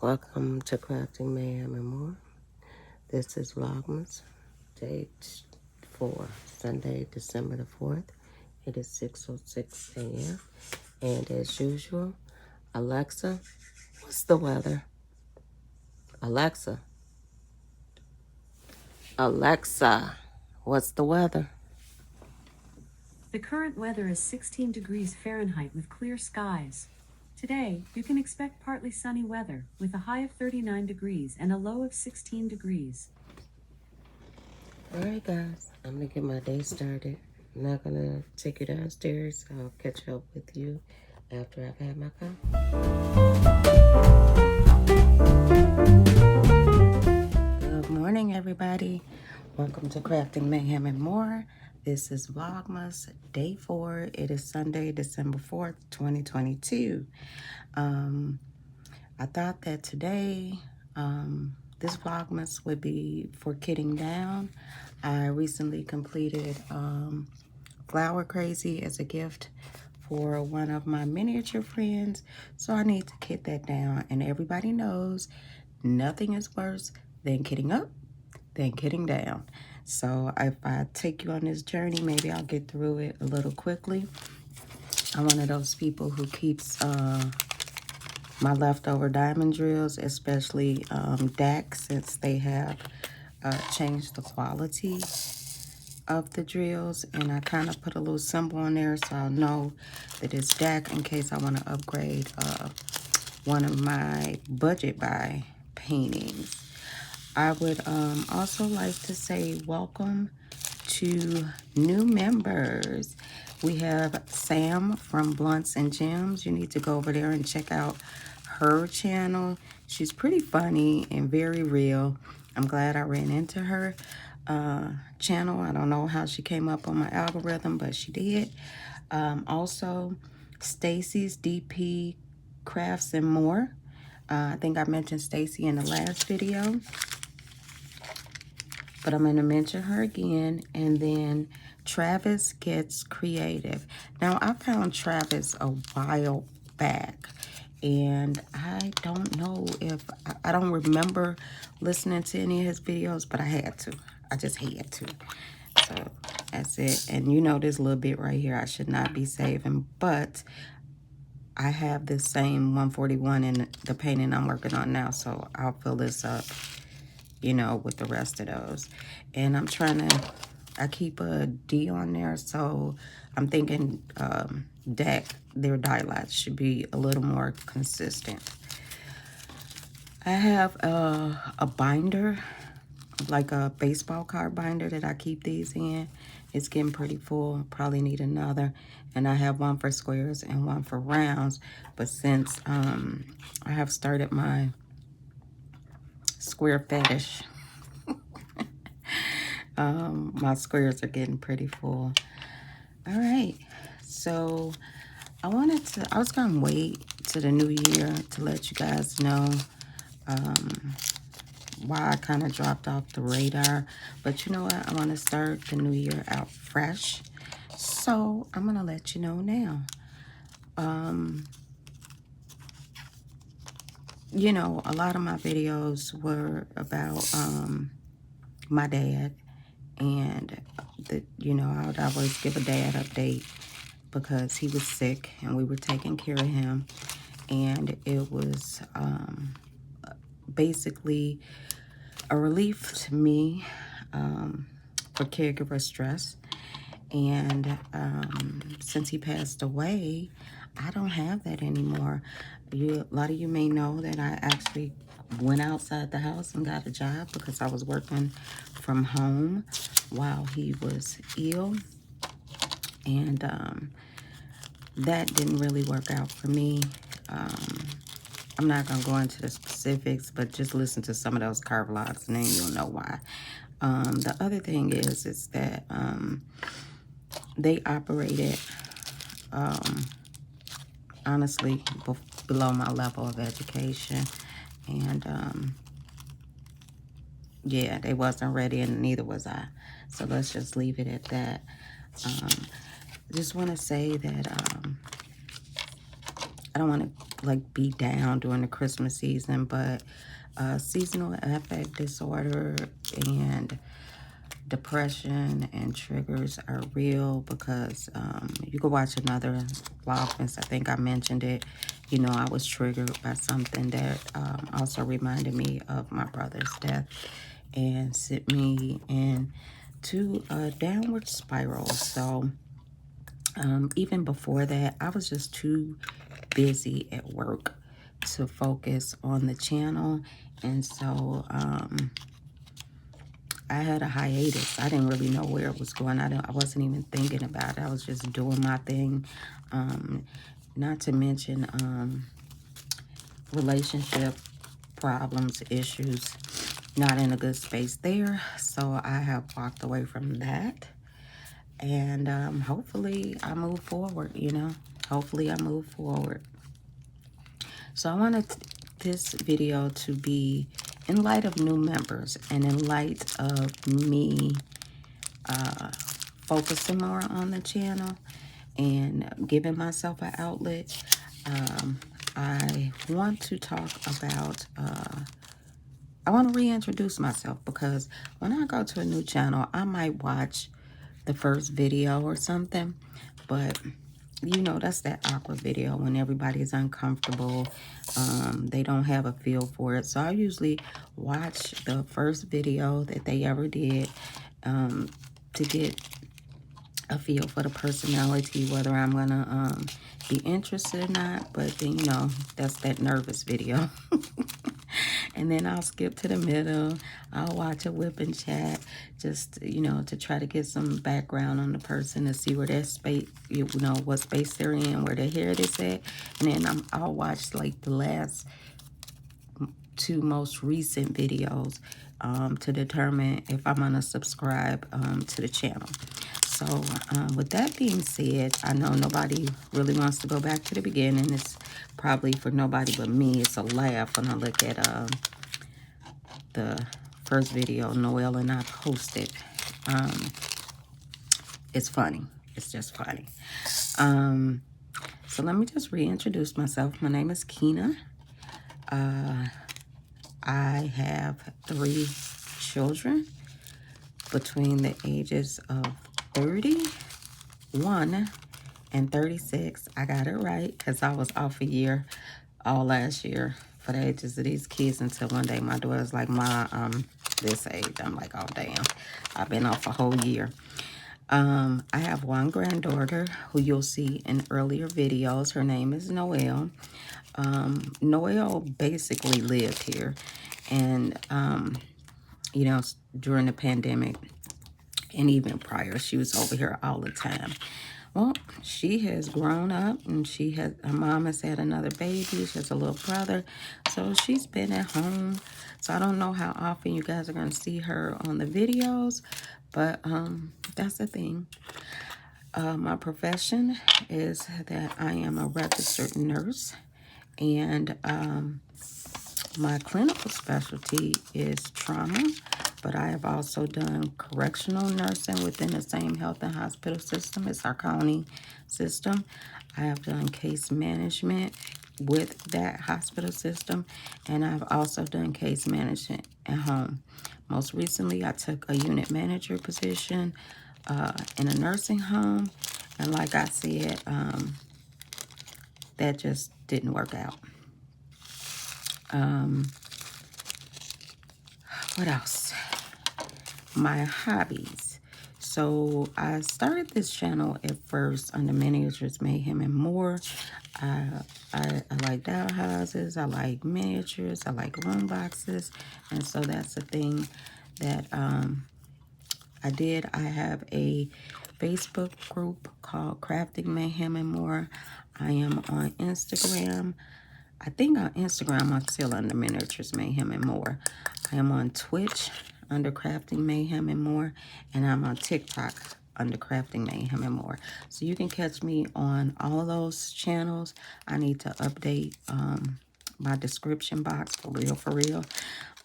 Welcome to Crafting Mayhem and More. This is Vlogmas, date for Sunday, December the 4th. It is 6:06 a.m. And as usual, Alexa, what's the weather? Alexa, what's the weather? The current weather is 16 degrees Fahrenheit with clear skies. Today, you can expect partly sunny weather with a high of 39 degrees and a low of 16 degrees. Alright guys, I'm going to get my day started. I'm not going to take you downstairs. I'll catch up with you after I've had my coffee. Good morning everybody. Welcome to Crafting Mayhem and More. This is Vlogmas Day 4. It is Sunday, December 4th, 2022. I thought that today, this Vlogmas would be for kitting down. I recently completed Flower Crazy as a gift for one of my miniature friends. So I need to kit that down. And everybody knows nothing is worse than kitting up than kitting down. So if I take you on this journey, maybe I'll get through it a little quickly. I'm one of those people who keeps my leftover diamond drills, especially DAC, since they have changed the quality of the drills. And I kind of put a little symbol on there so I'll know that it's DAC in case I want to upgrade one of my budget buy paintings. I would also like to say welcome to new members. We have Sam from Blunts and Gems. You need to go over there and check out her channel. She's pretty funny and very real. I'm glad I ran into her channel. I don't know how she came up on my algorithm, but she did. Also, Stacy's DP Crafts and More. I think I mentioned Stacy in the last video, but I'm going to mention her again. And then Travis Gets Creative. Now, I found Travis a while back, and I don't know if, I don't remember listening to any of his videos, but I had to. I just had to. So that's it. And you know this little bit right here I should not be saving, but I have this same 141 in the painting I'm working on now, so I'll fill this up, you know, with the rest of those. And I'm trying to, I keep a D on there, so I'm thinking that their dialogue should be a little more consistent. I have a binder, like a baseball card binder that I keep these in. It's getting pretty full, probably need another. And I have one for squares and one for rounds. But since I have started my square fetish, my squares are getting pretty full. All right, so I was gonna wait to the new year to let you guys know why I kind of dropped off the radar. But you know what? I want to start the new year out fresh. So I'm going to let you know now. You know, a lot of my videos were about my dad. And, you know, I would always give a dad update because he was sick and we were taking care of him. And it was basically a relief to me for caregiver stress. And since he passed away, I don't have that anymore. A lot of you may know that I actually went outside the house and got a job because I was working from home while he was ill. And that didn't really work out for me. I'm not going to go into the specifics, but just listen to some of those car vlogs and then you'll know why. The other thing is that they operated, honestly, below my level of education. And, yeah, they wasn't ready and neither was I. So let's just leave it at that. Just want to say that I don't want to like be down during the Christmas season, but seasonal affect disorder and depression and triggers are real because you could watch another Vlogmas. I think I mentioned it. You know, I was triggered by something that also reminded me of my brother's death and sent me into a downward spiral. So even before that, I was just too busy at work to focus on the channel. And so I had a hiatus. I didn't really know where it was going. I wasn't even thinking about it. I was just doing my thing. Not to mention relationship problems, issues, not in a good space there. So I have walked away from that. And hopefully I move forward, you know. Hopefully I move forward. So I wanted this video to be in light of new members and in light of me focusing more on the channel and giving myself an outlet. I want to talk about, I want to reintroduce myself because when I go to a new channel, I might watch the first video or something, but you know, that's that awkward video when everybody's uncomfortable. They don't have a feel for it. So I usually watch the first video that they ever did to get a feel for the personality, whether I'm gonna be interested or not. But then, you know, that's that nervous video. And then I'll skip to the middle. I'll watch a whip and chat, just, you know, to try to get some background on the person to see where their space, you know, what space they're in, where their hair is at. And then I'll watch like the last two most recent videos to determine if I'm gonna subscribe to the channel. So with that being said, I know nobody really wants to go back to the beginning. It's probably for nobody but me. It's a laugh when I look at the first video Noel and I posted. It's funny. It's just funny. So let me just reintroduce myself. My name is Keena. I have 3 children between the ages of 31 and 36. I got it right because I was off a year all last year for the ages of these kids until one day my daughter's like, Ma, this age. I'm like, oh, damn. I've been off a whole year. I have one granddaughter who you'll see in earlier videos. Her name is Noelle. Noelle basically lived here. And, you know, during the pandemic and even prior, she was over here all the time. Well, she has grown up and her mom has had another baby. She has a little brother. So she's been at home. So I don't know how often you guys are going to see her on the videos, but that's the thing. My profession is that I am a registered nurse, and my clinical specialty is trauma, but I have also done correctional nursing within the same health and hospital system. It's our county system. I have done case management with that hospital system, and I've also done case management at home. Most recently, I took a unit manager position in a nursing home, and like I said, that just didn't work out. What else? My hobbies. So I started this channel at first under Miniatures, Mayhem, and More. I like doll houses, I like miniatures, I like room boxes, and so that's the thing that I did. I have a Facebook group called Crafting Mayhem and More. I am on Instagram. I think on Instagram I'm still under Miniatures Mayhem and More. I am on Twitch under Crafting Mayhem and More, and I'm on TikTok under Crafting Mayhem and More. So you can catch me on all of those channels. I need to update my description box for real, for real.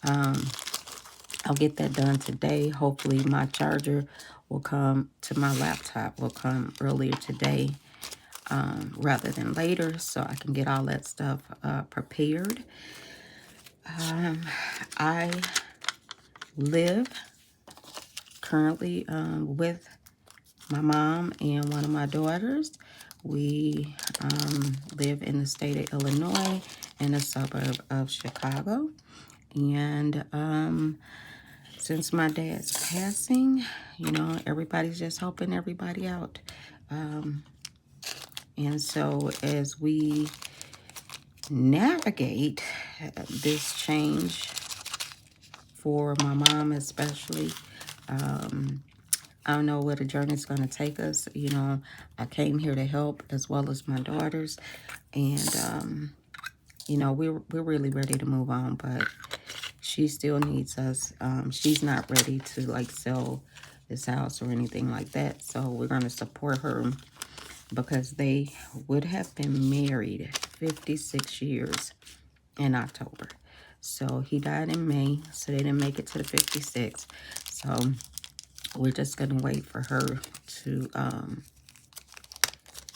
I'll get that done today. Hopefully my charger will come to my laptop, will come earlier today. rather than later, so I can get all that stuff prepared. I live currently with my mom and one of my daughters. We live in the state of Illinois in a suburb of Chicago. And since my dad's passing, you know, everybody's just helping everybody out. And so as we navigate this change for my mom especially, I don't know where the journey's going to take us. You know, I came here to help as well as my daughters. And, you know, we're really ready to move on, but she still needs us. She's not ready to, like, sell this house or anything like that. So we're going to support her because they would have been married 56 years in October. So he died in May, so they didn't make it to the 56. So we're just going to wait for her to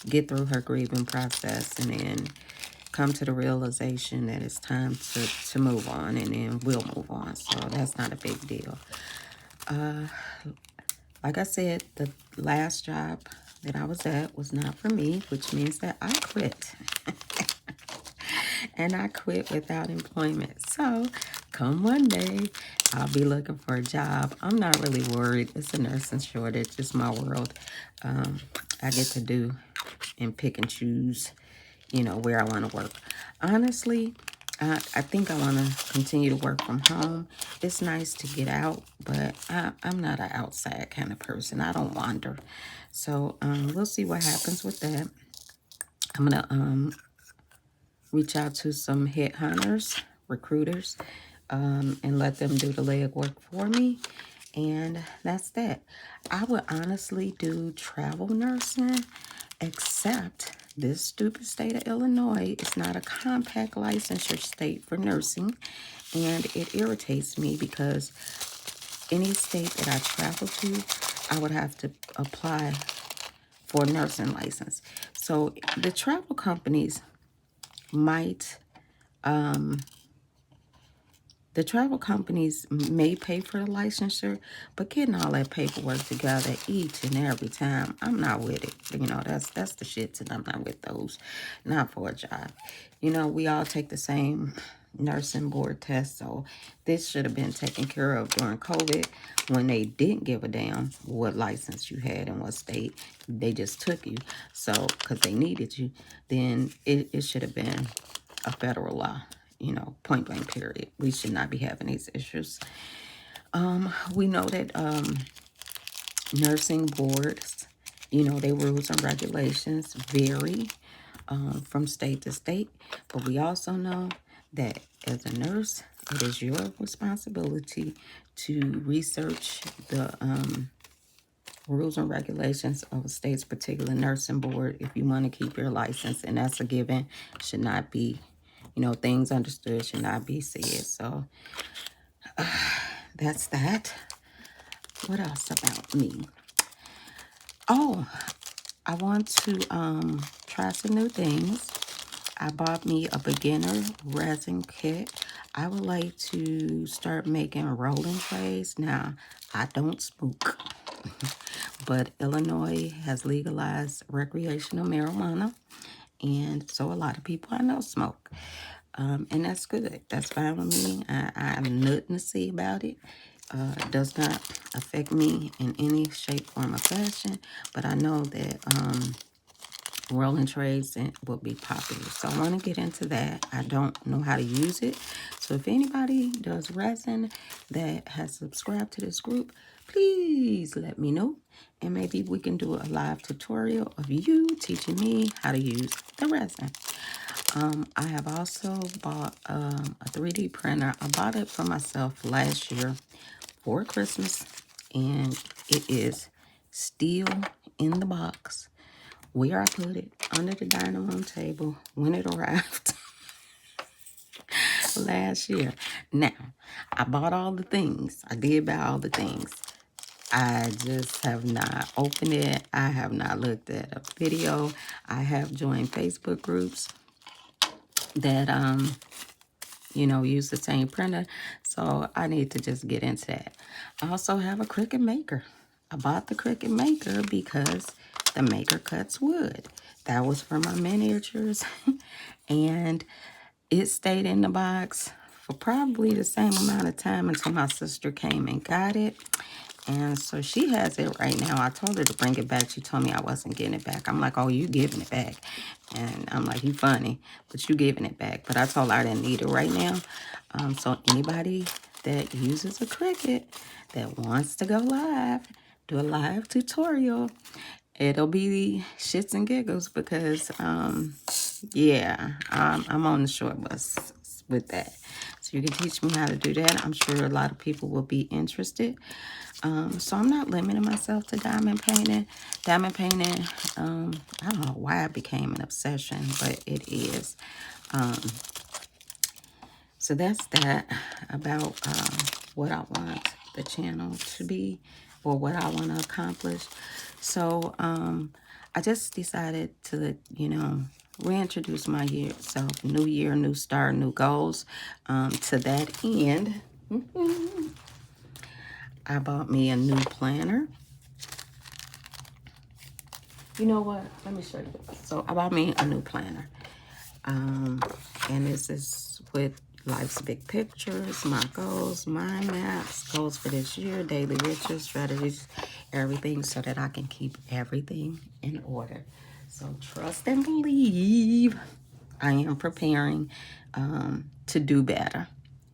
get through her grieving process and then come to the realization that it's time to move on, and then we'll move on. So that's not a big deal. Like I said, the last job that I was at was not for me, which means that I quit. And I quit without employment. So come one day, I'll be looking for a job. I'm not really worried. It's a nursing shortage. It's my world. I get to do and pick and choose, you know, where I want to work. Honestly, I think I want to continue to work from home. It's nice to get out, but I'm not an outside kind of person. I don't wander. So we'll see what happens with that. I'm going to reach out to some headhunters, recruiters, and let them do the legwork for me. And that's that. I would honestly do travel nursing, except this stupid state of Illinois is not a compact licensure state for nursing. And it irritates me because any state that I travel to, I would have to apply for a nursing license. So the travel companies might the travel companies may pay for the licensure, but getting all that paperwork together each and every time, I'm not with it. You know, that's the shits, and I'm not with those. Not for a job. You know, we all take the same nursing board test, so this should have been taken care of during COVID when they didn't give a damn what license you had in what state. They just took you. So, because they needed you, then it should have been a federal law. You know, point blank period. We should not be having these issues. We know that nursing boards, you know, their rules and regulations vary from state to state. But we also know that as a nurse, it is your responsibility to research the rules and regulations of a state's particular nursing board if you want to keep your license. And that's a given. Should not be, you know, things understood should not be said. So that's that. What else about me? Oh, I want to try some new things. I bought me a beginner resin kit. I would like to start making rolling trays. Now, I don't smoke, but Illinois has legalized recreational marijuana, and so a lot of people I know smoke. And that's good. That's fine with me. I have nothing to say about it. It does not affect me in any shape, form, or fashion. But I know that rolling trays will be popular. So I want to get into that. I don't know how to use it. So if anybody does resin that has subscribed to this group, please let me know. And maybe we can do a live tutorial of you teaching me how to use the resin. I have also bought a 3D printer. I bought it for myself last year for Christmas, and it is still in the box where I put it, under the dining room table when it arrived last year. Now, I bought all the things. I did buy all the things. I just have not opened it. I have not looked at a video. I have joined Facebook groups that, you know, use the same printer. So I need to just get into that. I also have a Cricut maker. I bought the Cricut maker because the maker cuts wood. That was for my miniatures. And it stayed in the box for probably the same amount of time until my sister came and got it. And so she has it right now. I told her to bring it back. She told me I wasn't getting it back. I'm like, oh, you giving it back. And I'm like, you funny, but you giving it back. But I told her I didn't need it right now. So anybody that uses a Cricut that wants to go live, do a live tutorial, it'll be shits and giggles because, yeah, I'm on the short bus with that. So you can teach me how to do that. I'm sure a lot of people will be interested. So I'm not limiting myself to diamond painting. Diamond painting, I don't know why it became an obsession, but it is. So that's that about what I want the channel to be or what I want to accomplish. So I just decided to, you know, reintroduce my year. So new year, new start, new goals. To that end, I bought me a new planner. You know what? Let me show you. So I bought me a new planner. And this is with life's big pictures, my goals, mind maps, goals for this year, daily rituals, strategies, everything so that I can keep everything in order. So trust and believe I am preparing to do better.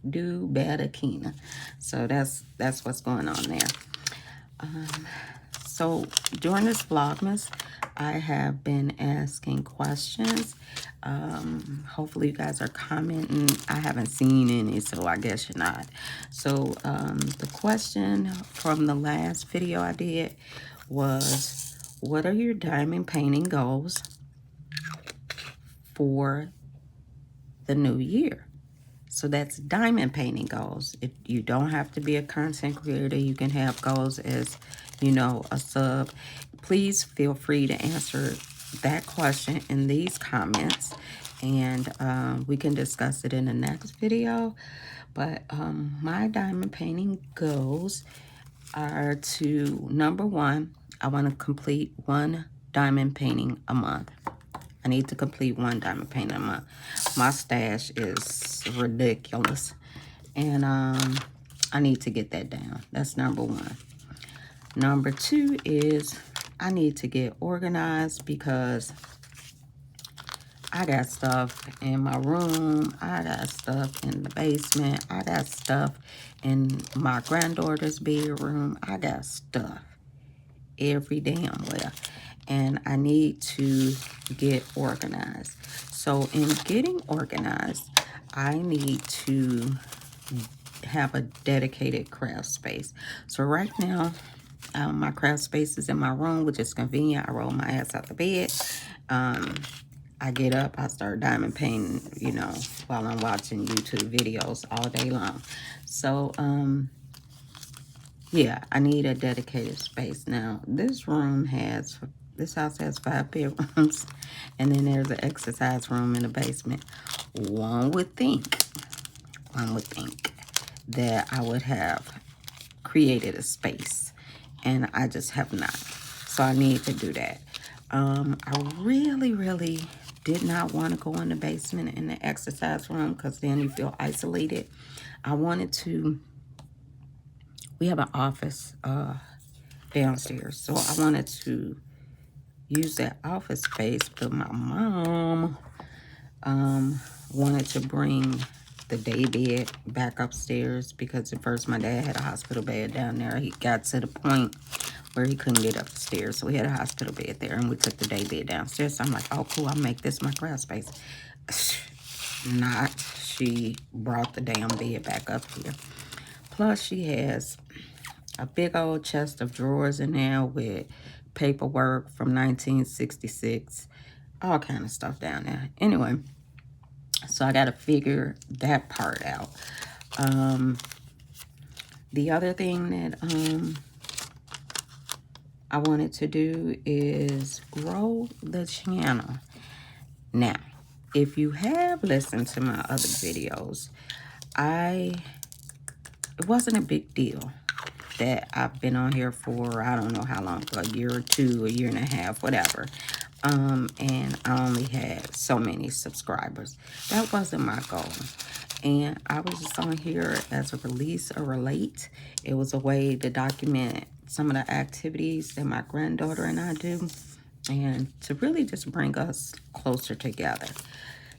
Do better, Kina. So that's what's going on there. So during this Vlogmas, I have been asking questions. Hopefully you guys are commenting. I haven't seen any, so I guess you're not. So the question from the last video I did was, what are your diamond painting goals for the new year? So that's diamond painting goals. You don't have to be a content creator. You can have goals as, you know, a sub. Please feel free to answer that question in these comments. And we can discuss it in the next video. But my diamond painting goals are to, number one, I want to complete one diamond painting a month. I need to complete one diamond painting a month. My stash is ridiculous. And I need to get that down. That's number one. Number two is I need to get organized because I got stuff in my room. I got stuff in the basement. I got stuff in my granddaughter's bedroom. I got stuff every damn where. And I need to get organized. So in getting organized, I need to have a dedicated craft space. So right now, my craft space is in my room, which is convenient. I roll my ass out the bed. I get up, I start diamond painting, you know, while I'm watching YouTube videos all day long. So, yeah, I need a dedicated space. Now, this house has 5 bedrooms, and then there's an exercise room in the basement. One would think that I would have created a space, and I just have not. So I need to do that. I really did not want to go in the basement in the exercise room because then you feel isolated. I wanted to, we have an office downstairs, so I wanted to use that office space, but my mom wanted to bring the day bed back upstairs because at first my dad had a hospital bed down there. He got to the point where he couldn't get up the stairs, so we had a hospital bed there, and we took the day bed downstairs. So I'm like, oh cool, I'll make this my craft space. Not. She brought the damn bed back up here. Plus she has a big old chest of drawers in there with paperwork from 1966, all kind of stuff down there. Anyway, so I got to figure that part out. The other thing that I wanted to do is grow the channel. Now, if you have listened to my other videos, it wasn't a big deal that I've been on here for, I don't know how long, for a year or two, a year and a half, whatever. And I only had so many subscribers. That wasn't my goal. And I was just on here as a release or relate. It was a way to document some of the activities that my granddaughter and I do, and to really just bring us closer together.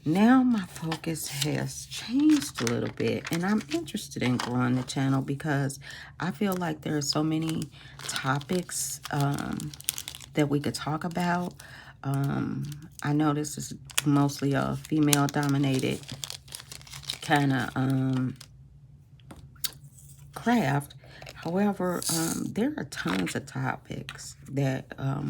Now my focus has changed a little bit, and I'm interested in growing the channel because I feel like there are so many topics that we could talk about. I know this is mostly a female dominated kind of craft. However, there are tons of topics that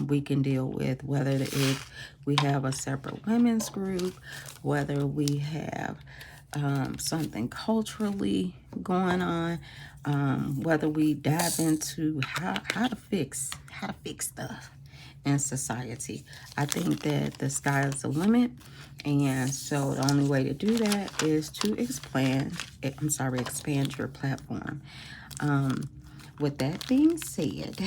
we can deal with, whether if we have a separate women's group, whether we have something culturally going on, whether we dive into how to fix stuff in society. I think that the sky is the limit, and so the only way to do that is to expand your platform. With that being said,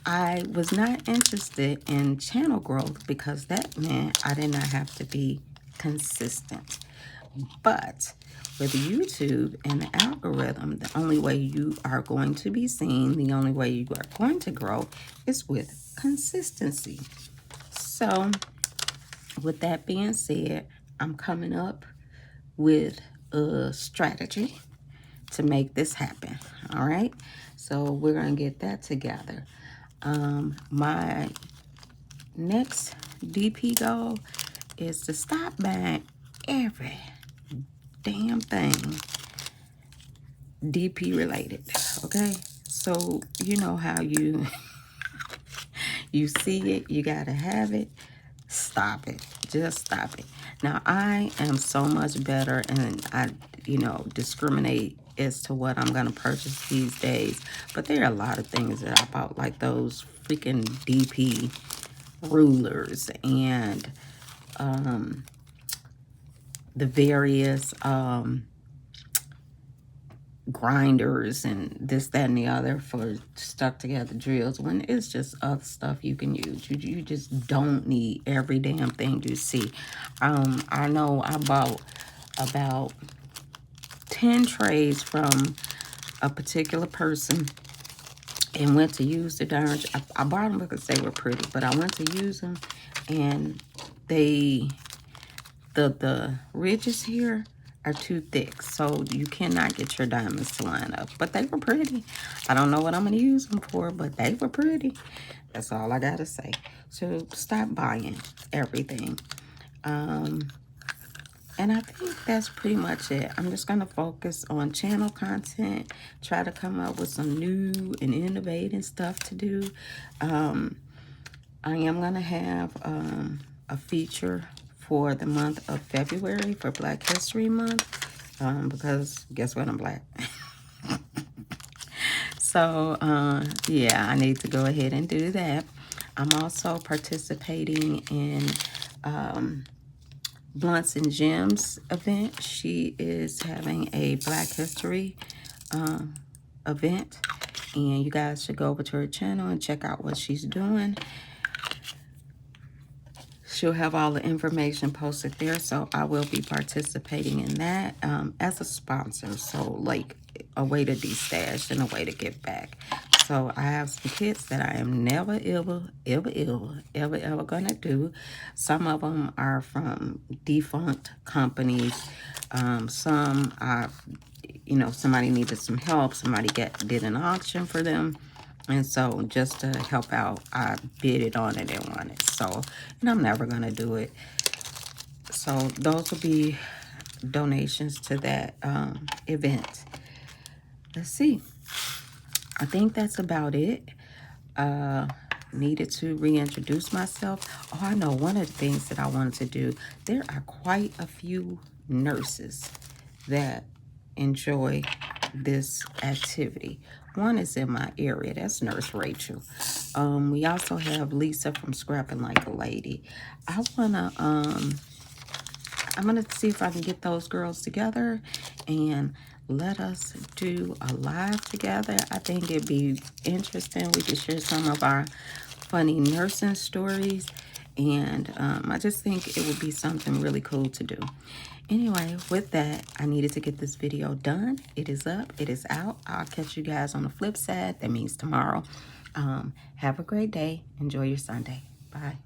I was not interested in channel growth because that meant I did not have to be consistent. But with YouTube and the algorithm, the only way you are going to be seen, the only way you are going to grow is with consistency. So with that being said, I'm coming up with a strategy to make this happen. All right, so we're gonna get that together. My next DP goal is to stop buying every damn thing DP related. Okay, so you know how you you see it, you gotta have it. Stop it. Just stop it. Now, I am so much better, and I, discriminate as to what I'm going to purchase these days. But there are a lot of things that I bought, like those freaking DP rulers and the various grinders and this, that, and the other for stuck together drills, when it's just other stuff you can use. You just don't need every damn thing you see. I know I bought about 10 trays from a particular person and went to use the darn, I bought them because they were pretty, but I went to use them, and the ridges here are too thick, so you cannot get your diamonds to line up. But they were pretty. I don't know what I'm going to use them for, but they were pretty. That's all I got to say. So stop buying everything. And I think that's pretty much it. I'm just going to focus on channel content, try to come up with some new and innovative stuff to do. I am going to have a feature for the month of February for Black History Month, because guess what, I'm Black. So, yeah, I need to go ahead and do that. I'm also participating in Blunts and Gems event. She is having a Black History event, and you guys should go over to her channel and check out what she's doing. She'll have all the information posted there, so I will be participating in that as a sponsor. So, like, a way to de-stash and a way to give back. So, I have some kits that I am never, ever gonna do. Some of them are from defunct companies. Some are, somebody needed some help. Somebody did an auction for them. And so just to help out, I bidded on it and won it. So, and I'm never going to do it. So those will be donations to that event. Let's see. I think that's about it. Needed to reintroduce myself. Oh, I know one of the things that I wanted to do. There are quite a few nurses that enjoy this activity. One is in my area. That's Nurse Rachel. We also have Lisa from Scrapping Like a Lady. I'm gonna see if I can get those girls together and let us do a live together. I think it'd be interesting. We could share some of our funny nursing stories, and I just think it would be something really cool to do. Anyway, with that, I needed to get this video done. It is up, it is out. I'll catch you guys on the flip side. That means tomorrow. Have a great day. Enjoy your Sunday. Bye.